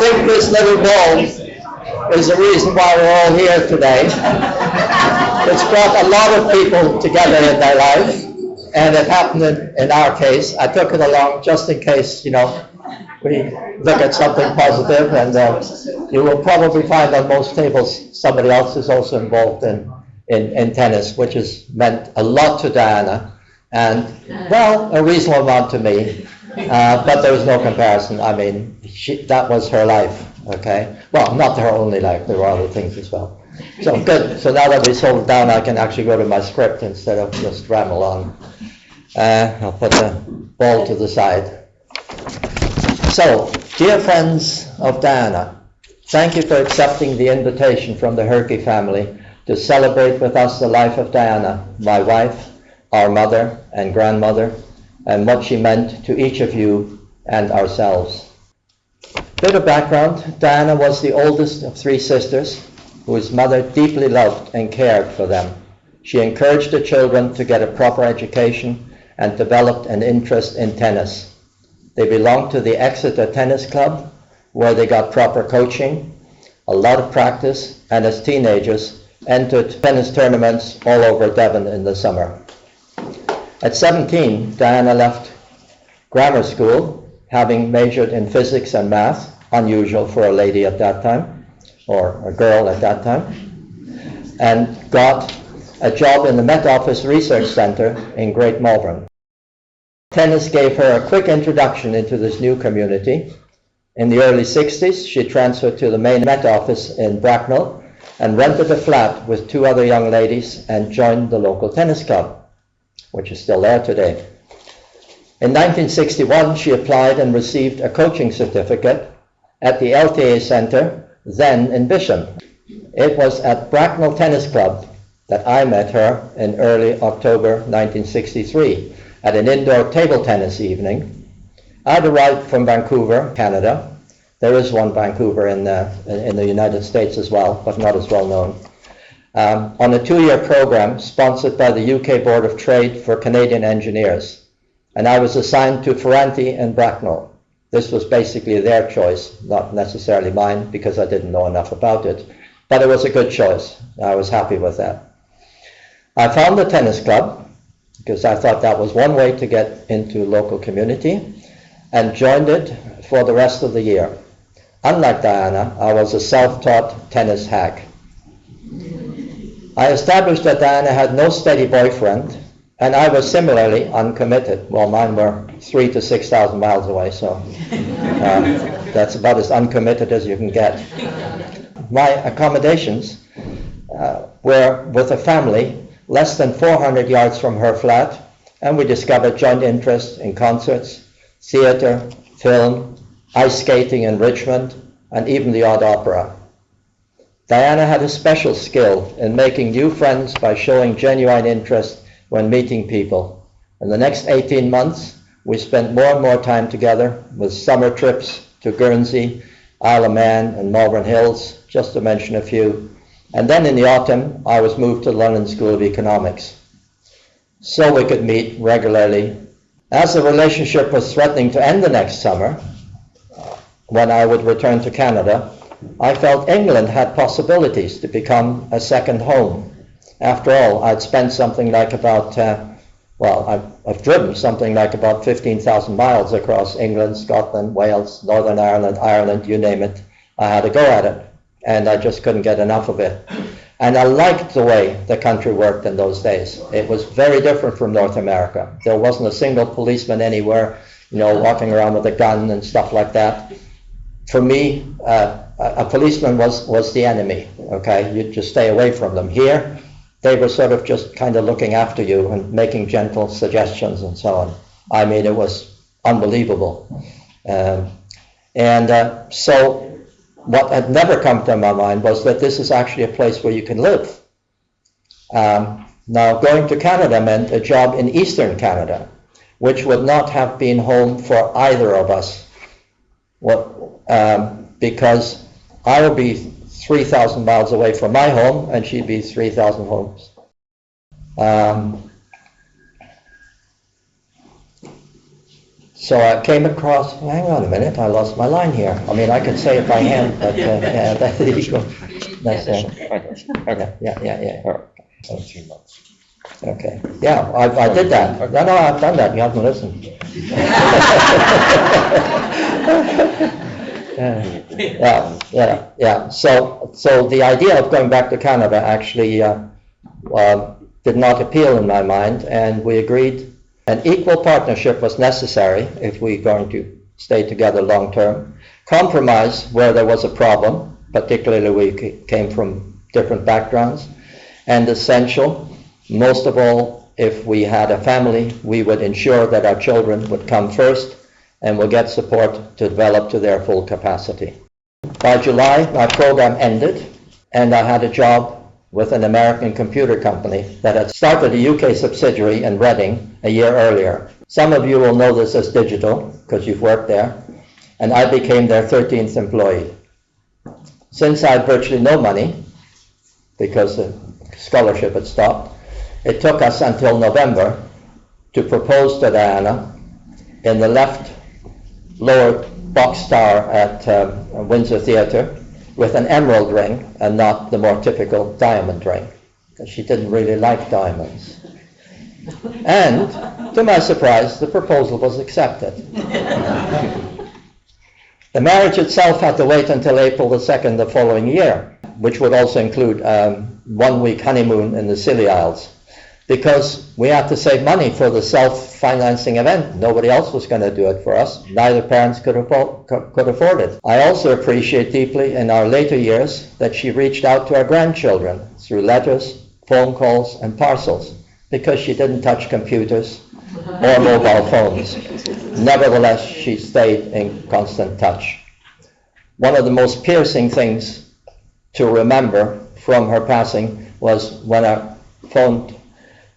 think this little bowl is the reason why we're all here today. It's brought a lot of people together in their life, and it happened in our case. I took it along just in case, we look at something positive, and you will probably find on most tables somebody else is also involved in tennis, which has meant a lot to Diana, and, well, a reasonable amount to me. But there was no comparison. I mean, that was her life, okay? Well, not her only life. There were other things as well. So good. So now that we settled down, I can actually go to my script instead of just ramble on. I'll put the ball to the side. So, dear friends of Diana, thank you for accepting the invitation from the Herky family to celebrate with us the life of Diana, my wife, our mother and grandmother, and what she meant to each of you and ourselves. Bit of background: Diana was the oldest of 3 sisters, whose mother deeply loved and cared for them. She encouraged the children to get a proper education and developed an interest in tennis. They belonged to the Exeter Tennis Club, where they got proper coaching, a lot of practice, and as teenagers entered tennis tournaments all over Devon in the summer. At 17, Diana left grammar school, having majored in physics and math, unusual for a lady at that time, or a girl at that time, and got a job in the Met Office Research Center in Great Malvern. Tennis gave her a quick introduction into this new community. In the early 60s, she transferred to the main Met Office in Bracknell and rented a flat with 2 other young ladies and joined the local tennis club, which is still there today. In 1961, she applied and received a coaching certificate at the LTA Center, then in Bisham. It was at Bracknell Tennis Club that I met her in early October 1963 at an indoor table tennis evening. I'd arrived from Vancouver, Canada. There is one Vancouver in the United States as well, but not as well known. On a 2-year program sponsored by the UK Board of Trade for Canadian Engineers. And I was assigned to Ferranti and Bracknell. This was basically their choice, not necessarily mine, because I didn't know enough about it. But it was a good choice. I was happy with that. I found the tennis club, because I thought that was one way to get into local community, and joined it for the rest of the year. Unlike Diana, I was a self-taught tennis hack. I established that Diana had no steady boyfriend, and I was similarly uncommitted. Well, mine were 3,000 to 6,000 miles away, so that's about as uncommitted as you can get. My accommodations were with a family less than 400 yards from her flat, and we discovered joint interest in concerts, theater, film, ice skating in Richmond, and even the odd opera. Diana had a special skill in making new friends by showing genuine interest when meeting people. In the next 18 months, we spent more and more time together, with summer trips to Guernsey, Isle of Man, and Malvern Hills, just to mention a few. And then in the autumn, I was moved to the London School of Economics, so we could meet regularly. As the relationship was threatening to end the next summer, when I would return to Canada, I felt England had possibilities to become a second home. After all, I'd spent something like about, I've driven something like about 15,000 miles across England, Scotland, Wales, Northern Ireland, you name it. I had a go at it, and I just couldn't get enough of it. And I liked the way the country worked in those days. It was very different from North America. There wasn't a single policeman anywhere, walking around with a gun and stuff like that. For me, a policeman was the enemy, okay? You'd just stay away from them. Here, they were sort of just kind of looking after you and making gentle suggestions and so on. I mean, it was unbelievable. So what had never come to my mind was that this is actually a place where you can live. Now, going to Canada meant a job in Eastern Canada, which would not have been home for either of us, because I would be 3,000 miles away from my home, and she'd be 3,000 homes. So I came across, hang on a minute, I lost my line here. I mean, I could say it by hand, but yeah, there you go. That's okay, yeah. All right. 2 months. Okay, yeah, I did that. No, I've done that, you haven't listened. Yeah. So the idea of going back to Canada actually did not appeal in my mind, and we agreed an equal partnership was necessary if we're going to stay together long term. Compromise where there was a problem, particularly we came from different backgrounds, and essential, most of all, if we had a family, we would ensure that our children would come first and will get support to develop to their full capacity. By July, my program ended, and I had a job with an American computer company that had started a UK subsidiary in Reading a year earlier. Some of you will know this as Digital, because you've worked there, and I became their 13th employee. Since I had virtually no money, because the scholarship had stopped, it took us until November to propose to Diana in the left lower box star at Windsor Theatre with an emerald ring and not the more typical diamond ring, because she didn't really like diamonds. And to my surprise, the proposal was accepted. The marriage itself had to wait until April the 2nd the following year, which would also include 1 week honeymoon in the Scilly Isles, because we had to save money for the self-financing event. Nobody else was going to do it for us. Neither parents could afford it. I also appreciate deeply in our later years that she reached out to our grandchildren through letters, phone calls, and parcels, because she didn't touch computers or mobile phones. Nevertheless, she stayed in constant touch. One of the most piercing things to remember from her passing was when I phoned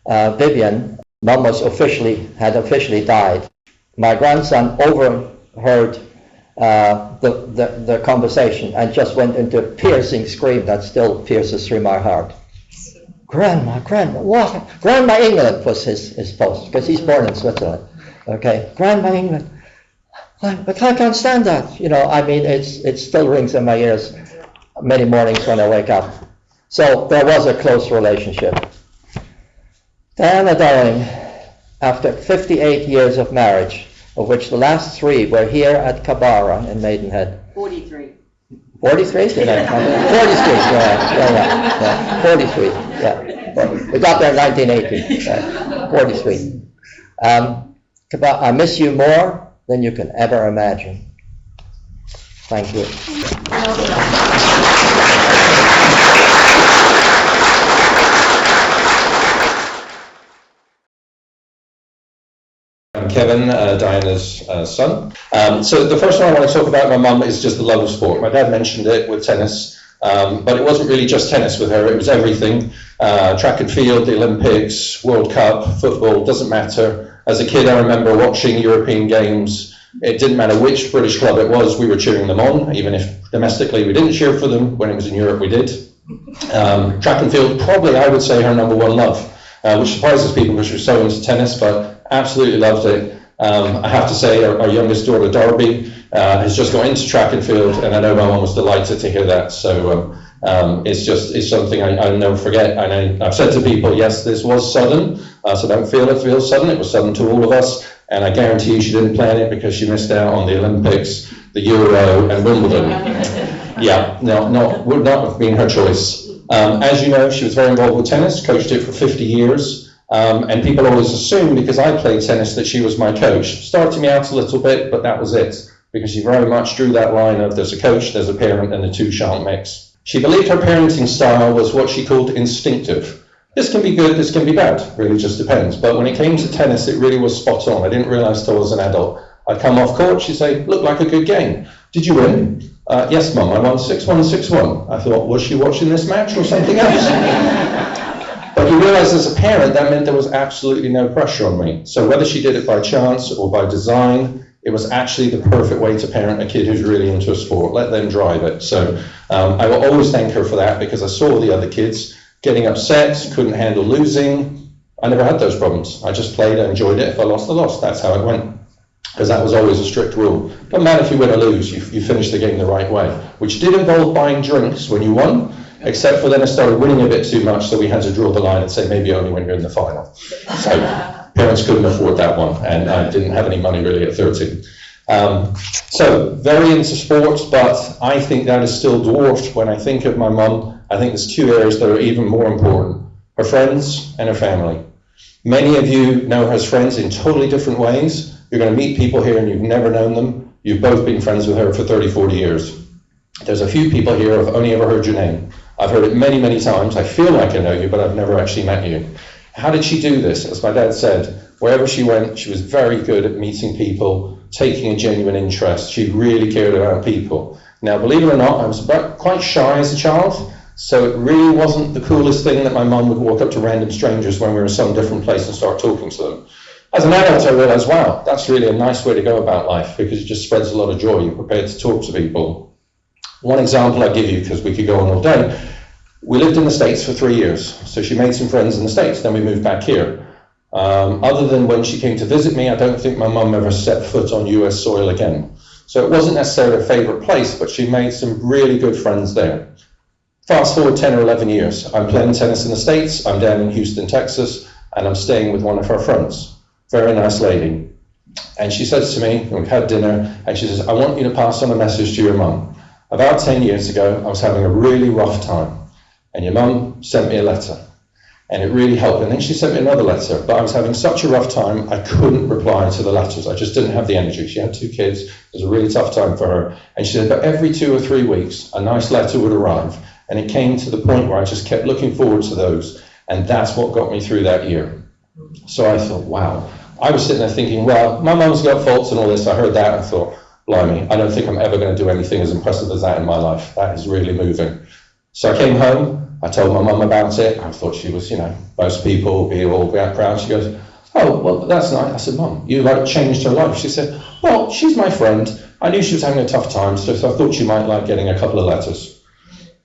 Vivian. Mum had officially died. My grandson overheard the conversation and just went into a piercing scream that still pierces through my heart. Grandma, what? Grandma England was his post, because he's born in Switzerland. Okay, Grandma England. But I can't stand that. You know, I mean, it still rings in my ears many mornings when I wake up. So there was a close relationship. Diana darling, after 58 years of marriage, of which the last 3 were here at Cabara in Maidenhead. 43. 43? Did I? 43, yeah. We got there in 1980. 43. I miss you more than you can ever imagine. Thank you. I'm Kevin, Diana's son. So the first one I want to talk about my mum is just the love of sport. My dad mentioned it with tennis, but it wasn't really just tennis with her, it was everything. Track and field, the Olympics, World Cup, football, doesn't matter. As a kid, I remember watching European games. It didn't matter which British club it was, we were cheering them on, even if domestically we didn't cheer for them. When it was in Europe, we did. Track and field, probably I would say her number one love, which surprises people because she was so into tennis, but absolutely loved it. I have to say our youngest daughter, Darby, has just got into track and field, and I know my mum was delighted to hear that. So it's something I'll never forget. And I've said to people, yes, this was sudden, so don't feel it feels sudden. It was sudden to all of us, and I guarantee you she didn't plan it because she missed out on the Olympics, the Euro, and Wimbledon. Yeah, would not have been her choice. As you know, she was very involved with tennis, coached it for 50 years. And people always assume, because I played tennis, that she was my coach. Started me out a little bit, but that was it, because she very much drew that line of there's a coach, there's a parent, and the two shan't mix. She believed her parenting style was what she called instinctive. This can be good, this can be bad, really just depends. But when it came to tennis, it really was spot on. I didn't realise till I was an adult. I'd come off court, she'd say, looked like a good game. Did you win? Yes, Mum, I won 6-1, 6-1. I thought, was she watching this match or something else? But you realise as a parent, that meant there was absolutely no pressure on me. So whether she did it by chance or by design, it was actually the perfect way to parent a kid who's really into a sport. Let them drive it. So I will always thank her for that, because I saw the other kids getting upset, couldn't handle losing. I never had those problems. I just played, I enjoyed it. If I lost, I lost. That's how it went. because that was always a strict rule. Doesn't matter if you win or lose, you finish the game the right way, which did involve buying drinks when you won, except for then I started winning a bit too much, so we had to draw the line and say maybe only when you're in the final. So parents couldn't afford that one, and I didn't have any money really at 13. So very into sports, but I think that is still dwarfed when I think of my mum. I think there's two areas that are even more important: her friends and her family. Many of you know her as friends in totally different ways. You're going to meet people here and you've never known them. You've both been friends with her for 30, 40 years. There's a few people here who've only ever heard your name. I've heard it many, many times. I feel like I know you, but I've never actually met you. How did she do this? As my dad said, wherever she went, she was very good at meeting people, taking a genuine interest. She really cared about people. Now, believe it or not, I was quite shy as a child, so it really wasn't the coolest thing that my mum would walk up to random strangers when we were in some different place and start talking to them. As an adult, I realised, wow, that's really a nice way to go about life, because it just spreads a lot of joy. You're prepared to talk to people. One example I give you, because we could go on all day, we lived in the States for 3 years, so she made some friends in the States, then we moved back here. Other than when she came to visit me, I don't think my mum ever set foot on US soil again. So it wasn't necessarily a favourite place, but she made some really good friends there. Fast forward 10 or 11 years, I'm playing tennis in the States, I'm down in Houston, Texas, and I'm staying with one of her friends. Very nice lady. And she says to me, we've had dinner, and she says, I want you to pass on a message to your mum. About 10 years ago, I was having a really rough time, and your mum sent me a letter, and it really helped. And then she sent me another letter, but I was having such a rough time, I couldn't reply to the letters. I just didn't have the energy. She had 2 kids. It was a really tough time for her. And she said, but every 2 or 3 weeks, a nice letter would arrive. And it came to the point where I just kept looking forward to those. And that's what got me through that year. So I thought, wow. I was sitting there thinking, well, my mum's got faults and all this. I heard that and thought, blimey, I don't think I'm ever going to do anything as impressive as that in my life. That is really moving. So I came home. I told my mum about it. I thought she was, most people be all proud. She goes, oh, well, that's nice. I said, Mum, you changed her life. She said, well, she's my friend. I knew she was having a tough time, so I thought she might like getting a couple of letters.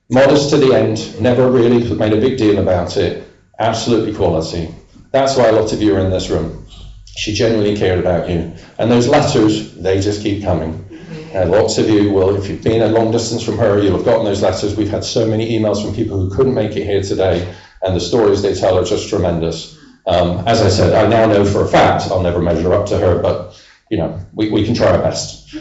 Modest to the end, never really made a big deal about it. Absolutely quality. That's why a lot of you are in this room. She genuinely cared about you. And those letters, they just keep coming. Lots of you will, if you've been a long distance from her, you'll have gotten those letters. We've had so many emails from people who couldn't make it here today, and the stories they tell are just tremendous. As I said, I now know for a fact I'll never measure up to her, but we can try our best.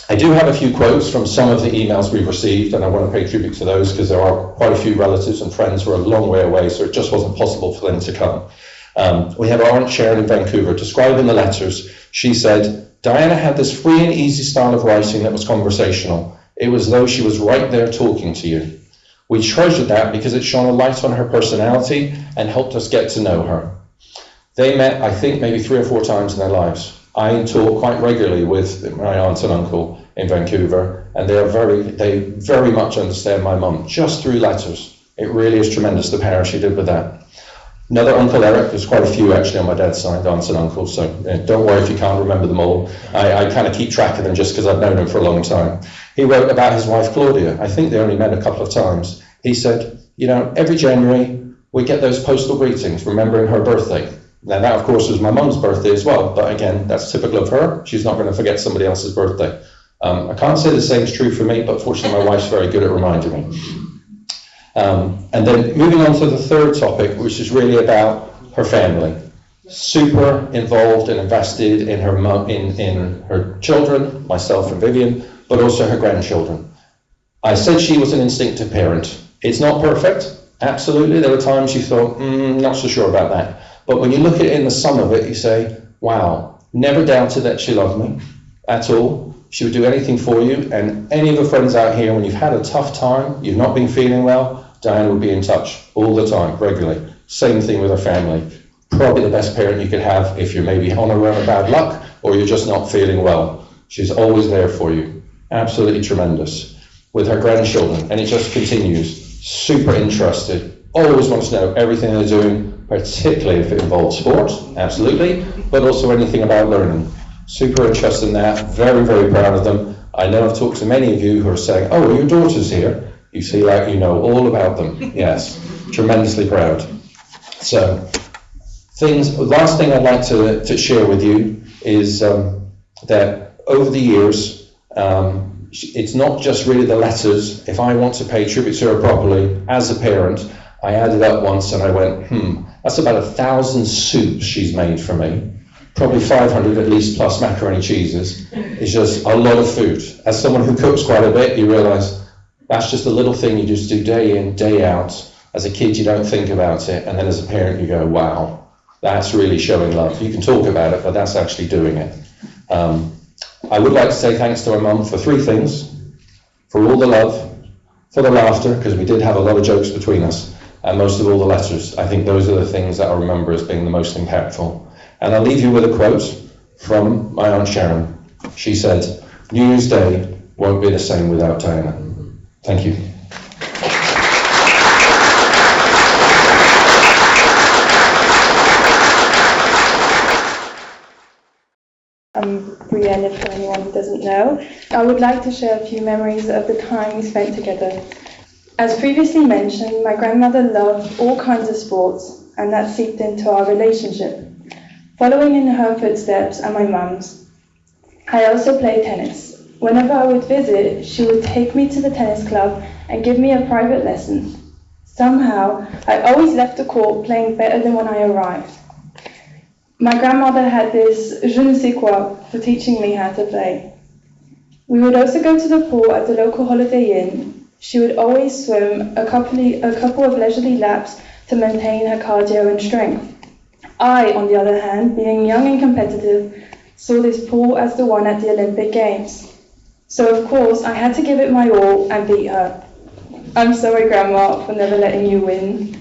I do have a few quotes from some of the emails we've received, and I want to pay tribute to those because there are quite a few relatives and friends who are a long way away, so it just wasn't possible for them to come. We have our Aunt Sharon in Vancouver describing the letters. She said, Diana had this free and easy style of writing that was conversational. It was as though she was right there talking to you. We treasured that because it shone a light on her personality and helped us get to know her. They met, I think, maybe 3 or 4 times in their lives. I talk quite regularly with my aunt and uncle in Vancouver, and they very much understand my mum just through letters. It really is tremendous the power she did with that. Another Uncle Eric, there's quite a few actually on my dad's side, aunts and uncles, so don't worry if you can't remember them all. I kind of keep track of them just because I've known them for a long time. He wrote about his wife Claudia. I think they only met a couple of times. He said, every January we get those postal greetings remembering her birthday. Now that of course was my mum's birthday as well, but again, that's typical of her. She's not going to forget somebody else's birthday. I can't say the same is true for me, but fortunately my wife's very good at reminding me. And then moving on to the third topic, which is really about her family. Super involved and invested in her mum, in her children, myself and Vivian, but also her grandchildren. I said she was an instinctive parent. It's not perfect, absolutely. There were times you thought, not so sure about that. But when you look at it in the sum of it, you say, wow, never doubted that she loved me at all. She would do anything for you. And any of the friends out here, when you've had a tough time, you've not been feeling well, Diana would be in touch all the time, regularly. Same thing with her family. Probably the best parent you could have if you're maybe on a run of bad luck or you're just not feeling well. She's always there for you. Absolutely tremendous. With her grandchildren, and it just continues. Super interested. Always wants to know everything they're doing, particularly if it involves sport, absolutely, but also anything about learning. Super interested in that. Very, very proud of them. I know I've talked to many of you who are saying, oh, well, your daughter's here. You see, like you know all about them. Yes, tremendously proud. So, last thing I'd like to share with you is that over the years, it's not just really the letters. If I want to pay tribute to her properly, as a parent, I added up once and I went, that's about 1,000 soups she's made for me. Probably 500 at least plus macaroni cheeses. It's just a lot of food. As someone who cooks quite a bit, you realise that's just a little thing you just do day in, day out. As a kid, you don't think about it. And then as a parent, you go, wow, that's really showing love. You can talk about it, but that's actually doing it. I would like to say thanks to my mum for 3 things. For all the love, for the laughter, because we did have a lot of jokes between us, and most of all the letters. I think those are the things that I remember as being the most impactful. And I'll leave you with a quote from my Aunt Sharon. She said, New Year's Day won't be the same without Diana. Thank you. I'm Brienne, for anyone who doesn't know. I would like to share a few memories of the time we spent together. As previously mentioned, my grandmother loved all kinds of sports, and that seeped into our relationship. Following in her footsteps and my mum's, I also played tennis. Whenever I would visit, she would take me to the tennis club and give me a private lesson. Somehow, I always left the court playing better than when I arrived. My grandmother had this je ne sais quoi for teaching me how to play. We would also go to the pool at the local Holiday Inn. She would always swim a couple of leisurely laps to maintain her cardio and strength. I, on the other hand, being young and competitive, saw this pool as the one at the Olympic Games. So of course, I had to give it my all and beat her. I'm sorry, Grandma, for never letting you win.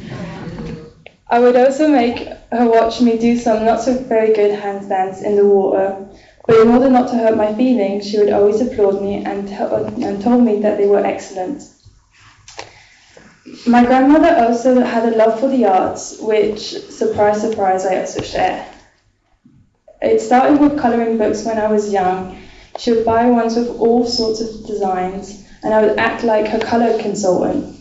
I would also make her watch me do some not so very good handstands in the water, but in order not to hurt my feelings, she would always applaud me and told me that they were excellent. My grandmother also had a love for the arts, which, surprise, surprise, I also share. It started with colouring books when I was young. She would buy ones with all sorts of designs, and I would act like her colour consultant,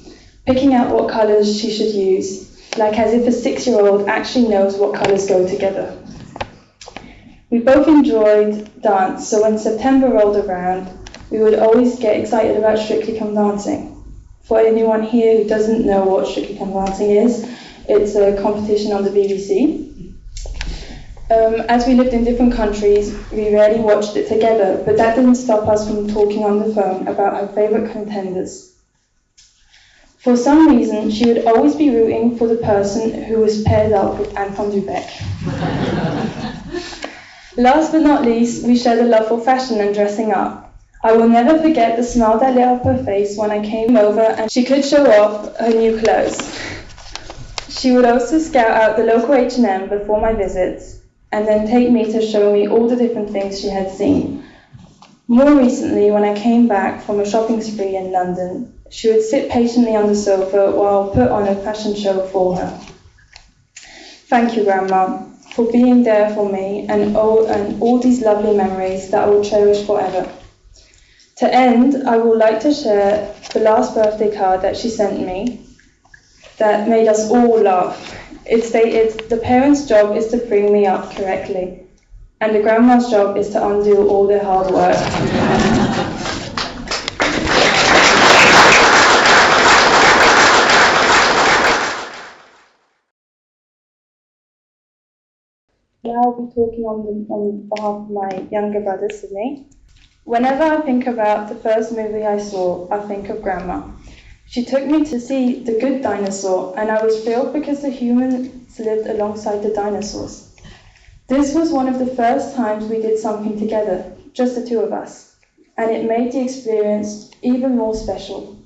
picking out what colours she should use, like as if a 6-year-old actually knows what colours go together. We both enjoyed dance, so when September rolled around, we would always get excited about Strictly Come Dancing. For anyone here who doesn't know what Strictly Come Dancing is, it's a competition on the BBC. As we lived in different countries, we rarely watched it together, but that didn't stop us from talking on the phone about our favourite contenders. For some reason, she would always be rooting for the person who was paired up with Anton Dubek. Last but not least, we shared a love for fashion and dressing up. I will never forget the smile that lit up her face when I came over and she could show off her new clothes. She would also scout out the local H&M before my visits and then take me to show me all the different things she had seen. More recently, when I came back from a shopping spree in London, she would sit patiently on the sofa while I put on a fashion show for her. Thank you, Grandma, for being there for me and all these lovely memories that I will cherish forever. To end, I would like to share the last birthday card that she sent me that made us all laugh. It stated, the parents' job is to bring me up correctly, and the grandma's job is to undo all their hard work. Now I'll be talking on behalf of my younger brother, Sydney. Whenever I think about the first movie I saw, I think of Grandma. She took me to see The Good Dinosaur, and I was thrilled because the humans lived alongside the dinosaurs. This was one of the first times we did something together, just the 2 of us, and it made the experience even more special.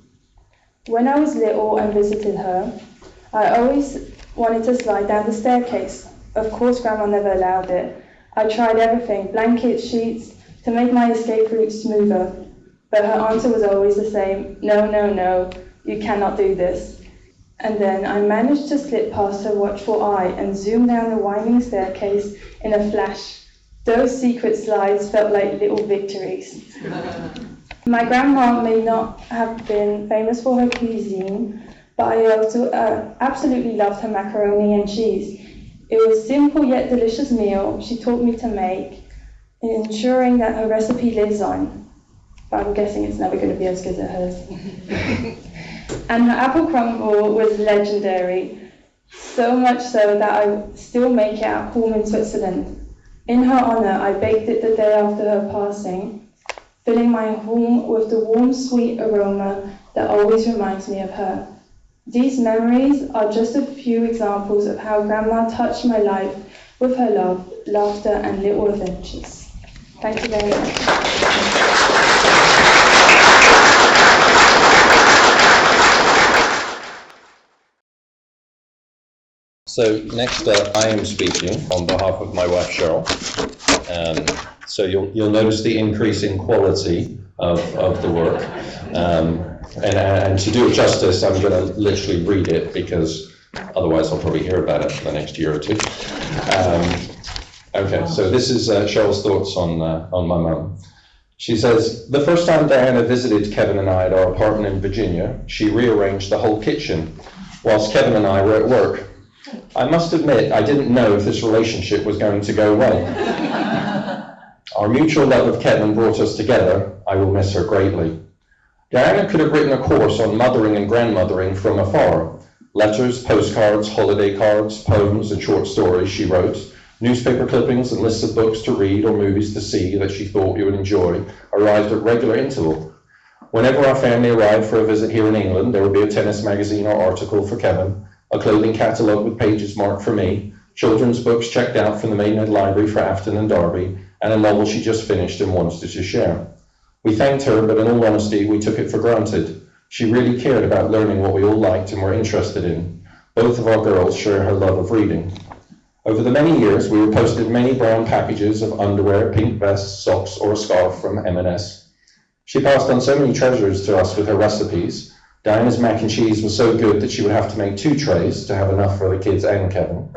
When I was little and visited her, I always wanted to slide down the staircase. Of course, Grandma never allowed it. I tried everything, blankets, sheets, to make my escape route smoother, but her answer was always the same, no, no, no, you cannot do this. And then I managed to slip past her watchful eye and zoom down the winding staircase in a flash. Those secret slides felt like little victories. My grandma may not have been famous for her cuisine, but I also absolutely loved her macaroni and cheese. It was a simple yet delicious meal she taught me to make. in ensuring that her recipe lives on. But I'm guessing it's never going to be as good as hers. And her apple crumble was legendary, so much so that I still make it at home in Switzerland. In her honour, I baked it the day after her passing, filling my home with the warm, sweet aroma that always reminds me of her. These memories are just a few examples of how Grandma touched my life with her love, laughter and little adventures. Thank you very much. So next up, I am speaking on behalf of my wife Cheryl. So you'll notice the increase in quality of the work. And to do it justice, I'm going to literally read it because otherwise I'll probably hear about it for the next year or two. Okay, so this is Cheryl's thoughts on my mum. She says, the first time Diana visited Kevin and I at our apartment in Virginia, she rearranged the whole kitchen whilst Kevin and I were at work. I must admit, I didn't know if this relationship was going to go well. Our mutual love of Kevin brought us together. I will miss her greatly. Diana could have written a course on mothering and grandmothering from afar. Letters, postcards, holiday cards, poems and short stories she wrote, newspaper clippings and lists of books to read or movies to see that she thought you would enjoy arrived at regular intervals. Whenever our family arrived for a visit here in England, there would be a tennis magazine or article for Kevin, a clothing catalogue with pages marked for me, children's books checked out from the Maidenhead library for Afton and Derby, and a novel she just finished and wanted to share. We thanked her, but in all honesty, we took it for granted. She really cared about learning what we all liked and were interested in. Both of our girls share her love of reading. Over the many years, we were posted many brown packages of underwear, pink vests, socks, or a scarf from M&S. She passed on so many treasures to us with her recipes. Diana's mac and cheese was so good that she would have to make 2 trays to have enough for the kids and Kevin.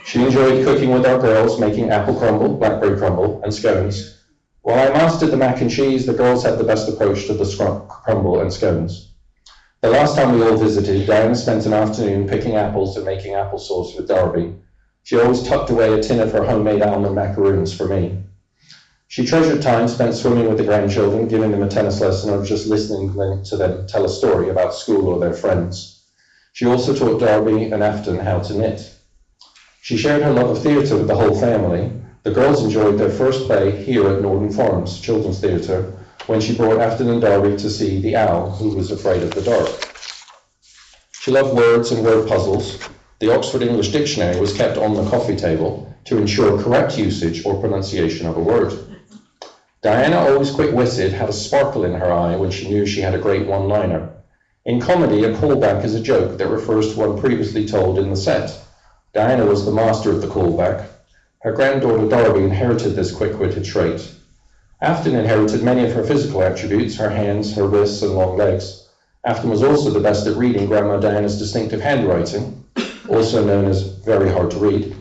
She enjoyed cooking with our girls, making apple crumble, blackberry crumble, and scones. While I mastered the mac and cheese, the girls had the best approach to the crumble and scones. The last time we all visited, Diana spent an afternoon picking apples and making applesauce with Darby. She always tucked away a tin of her homemade almond macaroons for me. She treasured time spent swimming with the grandchildren, giving them a tennis lesson, or just listening to them tell a story about school or their friends. She also taught Darby and Afton how to knit. She shared her love of theatre with the whole family. The girls enjoyed their first play here at Norden Farms Children's Theatre when she brought Afton and Darby to see The Owl, Who Was Afraid of the Dark. She loved words and word puzzles. The Oxford English Dictionary was kept on the coffee table to ensure correct usage or pronunciation of a word. Diana, always quick-witted, had a sparkle in her eye when she knew she had a great one-liner. In comedy, a callback is a joke that refers to one previously told in the set. Diana was the master of the callback. Her granddaughter Darby inherited this quick-witted trait. Afton inherited many of her physical attributes, her hands, her wrists, and long legs. Afton was also the best at reading Grandma Diana's distinctive handwriting, also known as very hard to read,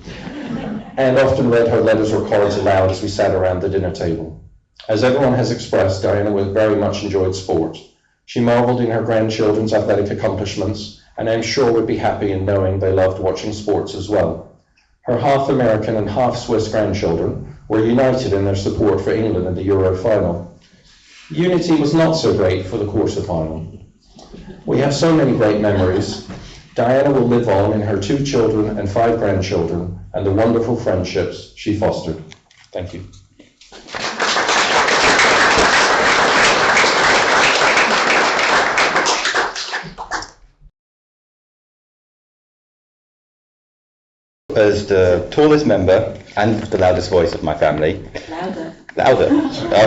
and often read her letters or cards aloud as we sat around the dinner table. As everyone has expressed, Diana very much enjoyed sport. She marveled in her grandchildren's athletic accomplishments, and I am sure would be happy in knowing they loved watching sports as well. Her half American and half Swiss grandchildren were united in their support for England in the Euro final. Unity was not so great for the quarter final. We have so many great memories. Diana will live on in her 2 children and 5 grandchildren and the wonderful friendships she fostered. Thank you. As the tallest member and the loudest voice of my family. Louder?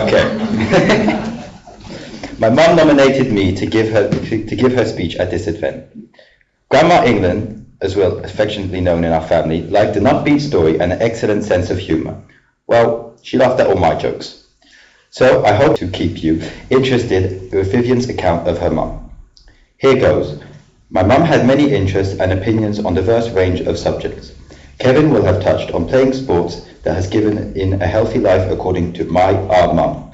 Okay. My mum nominated me to give her speech at this event. Grandma England, as well affectionately known in our family, liked an upbeat story and an excellent sense of humour. Well, she laughed at all my jokes. So I hope to keep you interested with Vivian's account of her mum. Here goes. My mum had many interests and opinions on a diverse range of subjects. Kevin will have touched on playing sports that has given in a healthy life according to our mum,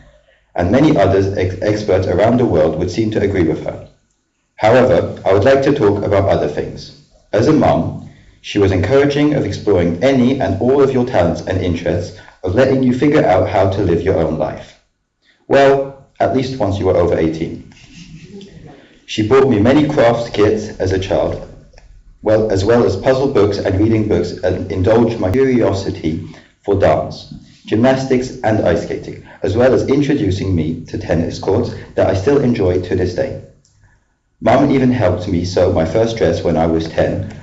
and many others experts around the world would seem to agree with her. However, I would like to talk about other things. As a mum, she was encouraging of exploring any and all of your talents and interests of letting you figure out how to live your own life. Well, at least once you were over 18. She bought me many crafts kits as a child, as well as puzzle books and reading books, and indulged my curiosity for dance, gymnastics and ice skating, as well as introducing me to tennis courts that I still enjoy to this day. Mum even helped me sew my first dress when I was 10.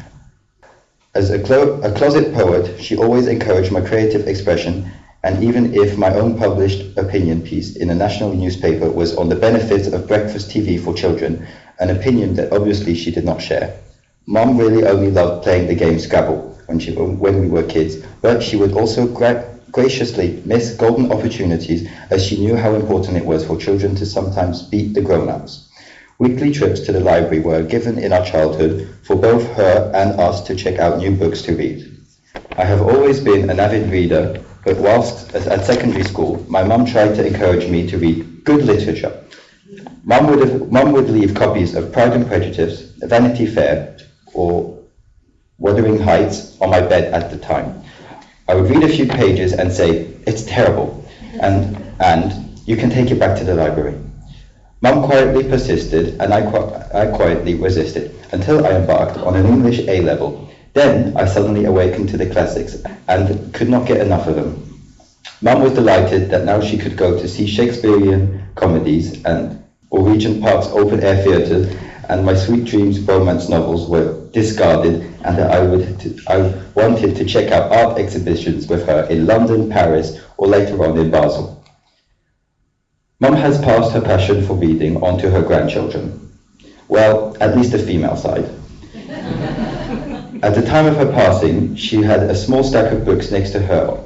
As a closet poet, she always encouraged my creative expression, and even if my own published opinion piece in a national newspaper was on the benefits of breakfast TV for children, an opinion that obviously she did not share. Mum really only loved playing the game Scrabble when we were kids, but she would also graciously miss golden opportunities, as she knew how important it was for children to sometimes beat the grown-ups. Weekly trips to the library were given in our childhood for both her and us to check out new books to read. I have always been an avid reader, but whilst at secondary school, my mum tried to encourage me to read good literature. Mum would leave copies of Pride and Prejudice, Vanity Fair, or Wuthering Heights on my bed at the time. I would read a few pages and say, "It's terrible," and "You can take it back to the library." Mum quietly persisted, and I quietly resisted, until I embarked on an English A-level. Then I suddenly awakened to the classics, and could not get enough of them. Mum was delighted that now she could go to see Shakespearean comedies or Regent Park's open-air theatres, and my sweet dreams romance novels were discarded, and that I wanted to check out art exhibitions with her in London, Paris, or later on in Basel. Mum has passed her passion for reading on to her grandchildren. Well, at least the female side. At the time of her passing, she had a small stack of books next to her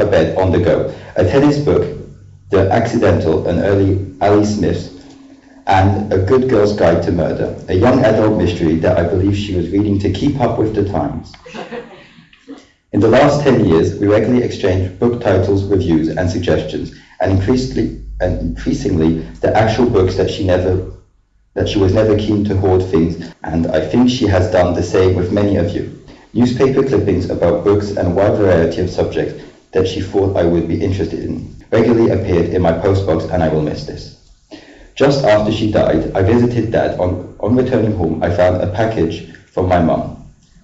bed on the go. A tennis book, The Accidental, an early Ali Smith's, and A Good Girl's Guide to Murder, a young adult mystery that I believe she was reading to keep up with the times. In the last 10 years, we regularly exchanged book titles, reviews, and suggestions, and increasingly the actual books that she was never keen to hoard things, and I think she has done the same with many of you. Newspaper clippings about books and a wide variety of subjects that she thought I would be interested in regularly appeared in my postbox, and I will miss this. Just after she died, I visited Dad. On returning home, I found a package from my mum.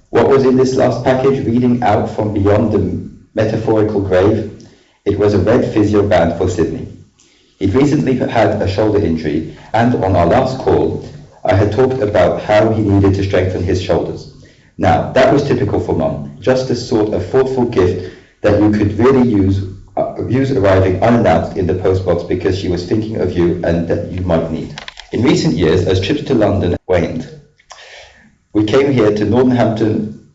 What was in this last package, reading out from beyond the metaphorical grave? It was a red physio band for Sydney. He'd recently had a shoulder injury, and on our last call, I had talked about how he needed to strengthen his shoulders. Now, that was typical for Mum, just the sort of thoughtful gift that you could really use arriving unannounced in the postbox because she was thinking of you and that you might need. In recent years, as trips to London waned, we came here to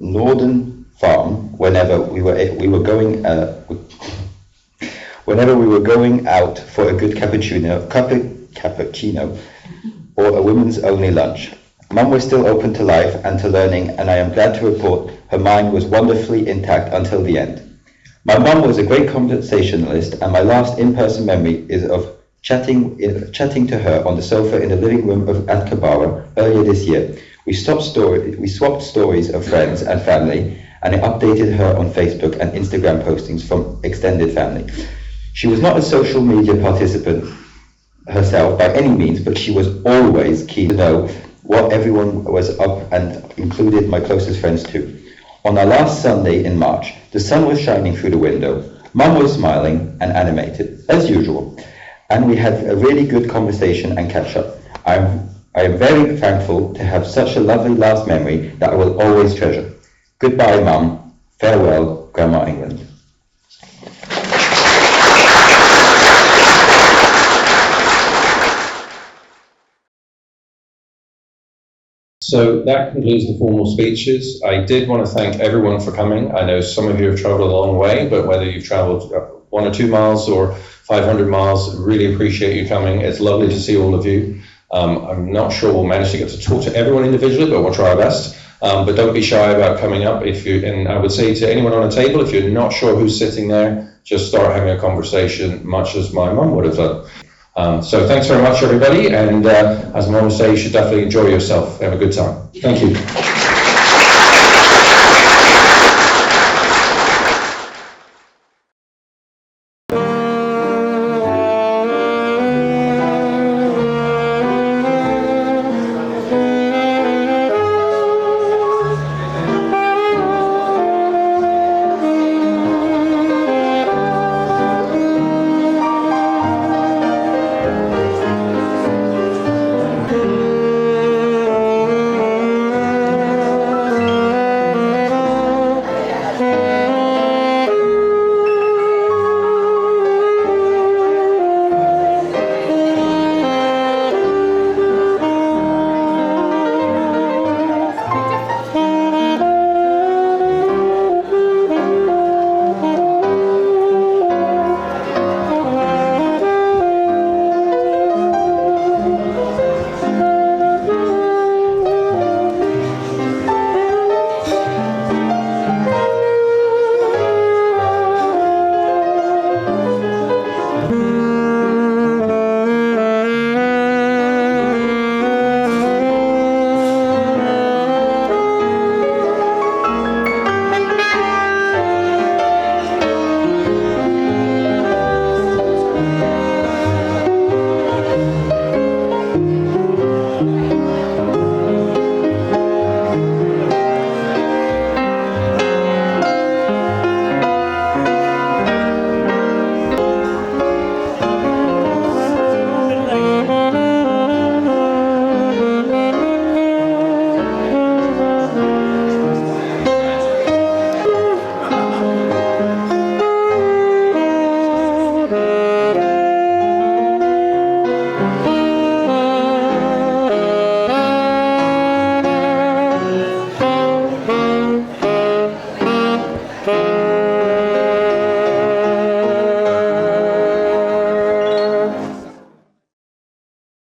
Norden Farm whenever we were going out for a good cappuccino or a women's only lunch. Mum was still open to life and to learning, and I am glad to report her mind was wonderfully intact until the end. My mum was a great conversationalist, and my last in-person memory is of chatting to her on the sofa in the living room at Kabara earlier this year. We swapped stories of friends and family, and I updated her on Facebook and Instagram postings from extended family. She was not a social media participant herself by any means, but she was always keen to know what everyone was up, and included my closest friends too. On our last Sunday in March, the sun was shining through the window. Mum was smiling and animated, as usual, and we had a really good conversation and catch-up. I am very thankful to have such a lovely last memory that I will always treasure. Goodbye, Mum. Farewell, Grandma England. So that concludes the formal speeches. I did want to thank everyone for coming. I know some of you have traveled a long way, but whether you've traveled 1 or 2 miles or 500 miles, really appreciate you coming. It's lovely to see all of you. I'm not sure we'll manage to get to talk to everyone individually, but we'll try our best. But don't be shy about coming up. And I would say to anyone on a table, if you're not sure who's sitting there, just start having a conversation, much as my mum would have done. So thanks very much, everybody, and as Mum would say, you should definitely enjoy yourself. Have a good time. Thank you.